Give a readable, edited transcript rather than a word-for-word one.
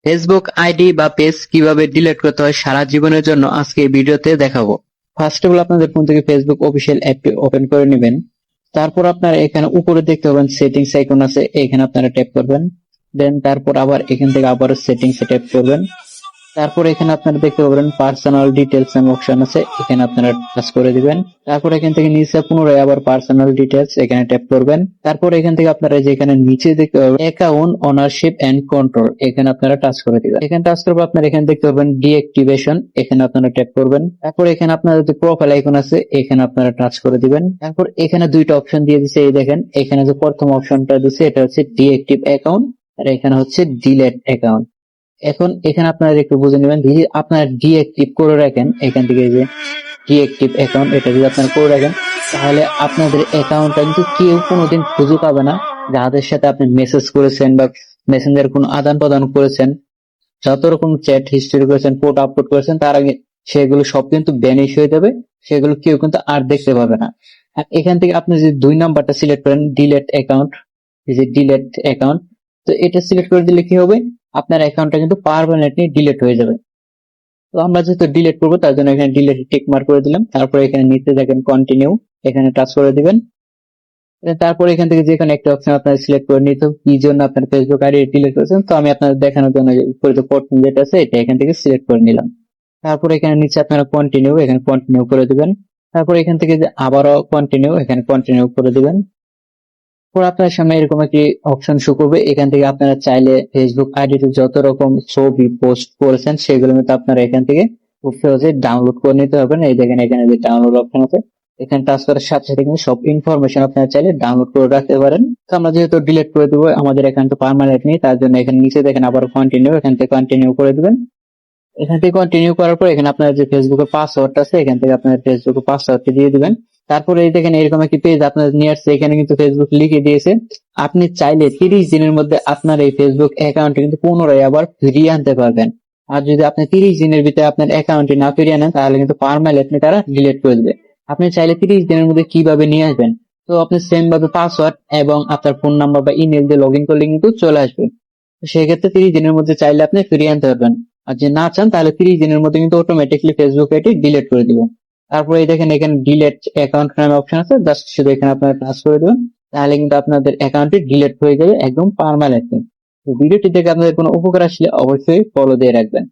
Facebook ID বা page কিভাবে delete করতে হয় সারা জীবনের জন্য আজকে এই ভিডিওতে দেখাবো। ফার্স্ট অফ অল আপনাদের ফোন থেকে ফেসবুক অফিসিয়াল অ্যাপটি ওপেন করে নেবেন। তারপর আপনারা এখানে উপরে দেখতে পাবেন সেটিংস আইকন আছে, এখানে আপনারা ট্যাপ করবেন। দেন তারপর আবার এখান থেকে আবার সেটিংসে ট্যাপ করবেন। তারপর এখানে আপনারা দেখতে পাবেন পার্সোনাল ডিটেলস এর অপশন আছে, এখানে আপনারা টাচ করে দিবেন। তারপর এখান থেকে নিচে পুনরায় আবার পার্সোনাল ডিটেলস এখানে ট্যাপ করবেন। তারপর এখান থেকে আপনারা যেখানে নিচে দেখতে পাবেন অ্যাকাউন্ট ওনারশিপ এন্ড কন্ট্রোল, এখানে আপনারা টাচ করে দিবেন। এখানে টাচ করবে আপনারা এখানে দেখতে পাবেন ডিঅ্যাক্টিভেশন, এখানে আপনারা ট্যাপ করবেন। তারপর এখানে আপনাদের যে প্রোফাইল আইকন আছে এখানে আপনারা টাচ করে দিবেন। তারপর এখানে দুইটা অপশন দিয়ে দিচ্ছে, এই দেখেন এখানে যে প্রথম অপশনটা দিচ্ছে এটা হচ্ছে ডিঅ্যাক্টিভ অ্যাকাউন্ট আর এখানে হচ্ছে ডিলেট অ্যাকাউন্ট। এখন এখানে আপনারা একটু বুঝে নেবেন, যদি আপনারা ডিঅ্যাক্টিভ করে রাখেন এখান থেকে যে ডিঅ্যাক্টিভ অ্যাকাউন্ট এটা যদি আপনারা করে রাখেন তাহলে আপনাদের অ্যাকাউন্টটা কিন্তু কেউ কোনোদিন খুঁজে পাবে না। যাদের সাথে আপনি মেসেজ করেছেন বা মেসেঞ্জার কোনো আদান প্রদান করেছেন, যত রকম চ্যাট হিস্ট্রি করেছেন, ফটো আপলোড করেছেন, তার আগে সেগুলো সব কিন্তু ব্যানিশ হয়ে যাবে, সেগুলো কেউ কিন্তু আর দেখতে পাবে না। আর এখান থেকে আপনি যদি 2 নাম্বারটা সিলেক্ট করেন ডিলেট অ্যাকাউন্ট, এই যে ডিলেট অ্যাকাউন্ট, তো এটা সিলেক্ট করে দিলে কি হবে, আপনার অ্যাকাউন্টটা কিন্তু পার্মানেন্টলি ডিলিট হয়ে যাবে। তো আমরা যেহেতু ডিলিট করবো তার জন্য এখানে ডিলিট টিক মার্ক করে দিলাম। তারপরে এখানে নিচে দেখেন কন্টিনিউ, এখানে টাচ করে দিবেন। তারপরে এখান থেকে যে কোনো একটা অপশন আপনারা সিলেক্ট করে নিতে কি জন্য আপনার ফেসবুক আইডি ডিলিট করেছেন, তো আমি আপনাদের দেখানোর জন্য প্রথম যেটা আছে এটা এখান থেকে সিলেক্ট করে নিলাম। তারপরে এখানে নিচে আপনারা কন্টিনিউ, এখানে কন্টিনিউ করে দিবেন। তারপরে এখান থেকে যে আবারও কন্টিনিউ, এখানে কন্টিনিউ করে দিবেন। পর আপনার সামনে এরকম একটি অপশন শো করবে, এখান থেকে আপনারা চাইলে ফেসবুক আইডিতে যত রকম ছবি পোস্ট করেছেন সেগুলো কিন্তু আপনারা এখান থেকে খুব সহজে ডাউনলোড করে নিতে পারবেন। এই দেখেন এখানে যে ডাউনলোড অপশন আছে, এখানে টাচ করার সাথে সাথে কিন্তু সব ইনফরমেশন আপনারা চাইলে ডাউনলোড করে রাখতে পারেন। তো আমরা যেহেতু ডিলিট করে দেবো, আমাদের এখানে তো পার্মানেন্ট নেই, তার জন্য এখানে নিচে দেখেন আবার কন্টিনিউ, এখান থেকে কন্টিনিউ করে দিবেন। এখান থেকে কন্টিনিউ করার পর এখানে আপনার যে ফেসবুকের পাসওয়ার্ড আছে এখান থেকে আপনার ফেসবুকের পাসওয়ার্ডটি দিয়ে দিবেন। তারপরে এই দেখেন এরকম একটি পেজ আপনার নিয়ে আসছে, এখানে কিন্তু ফেসবুক লিখে দিয়েছে আপনি চাইলে 30 দিনের মধ্যে আপনার এই ফেসবুক অ্যাকাউন্টে কিন্তু পুনরায় আবার ফিরিয়ে আনতে পারবেন। আর যদি আপনি 30 দিনের ভিতরে আপনার অ্যাকাউন্টে না ফিরিয়ে আনেন তাহলে কিন্তু পার্মানেন্টলি তারা ডিলিট করে দেবে। আপনি চাইলে 30 দিনের মধ্যে কিভাবে নিয়ে আসবেন, তো আপনি সেম ভাবে পাসওয়ার্ড এবং আপনার ফোন নাম্বার বা ইমেল দিয়ে লগ ইন করলে কিন্তু চলে আসবে। সেক্ষেত্রে 30 দিনের মধ্যে চাইলে আপনি ফিরিয়ে আনতে পারবেন। আর যে না চান তাহলে 30 দিনের মধ্যে কিন্তু অটোমেটিকলি ফেসবুক আইডি ডিলিট করে দিব। তারপরে এই দেখেন এখানে ডিলিট অ্যাকাউন্ট নামে অপশন আছে, জাস্ট শুধু এখানে আপনারা টাচ করে দেবেন, তাহলে কিন্তু আপনাদের অ্যাকাউন্টটি ডিলিট হয়ে যাবে একদম পার্মানেন্টলি। ভিডিওটি দেখে আপনাদের কোনো উপকার আসলে অবশ্যই ফলো দিয়ে রাখবেন।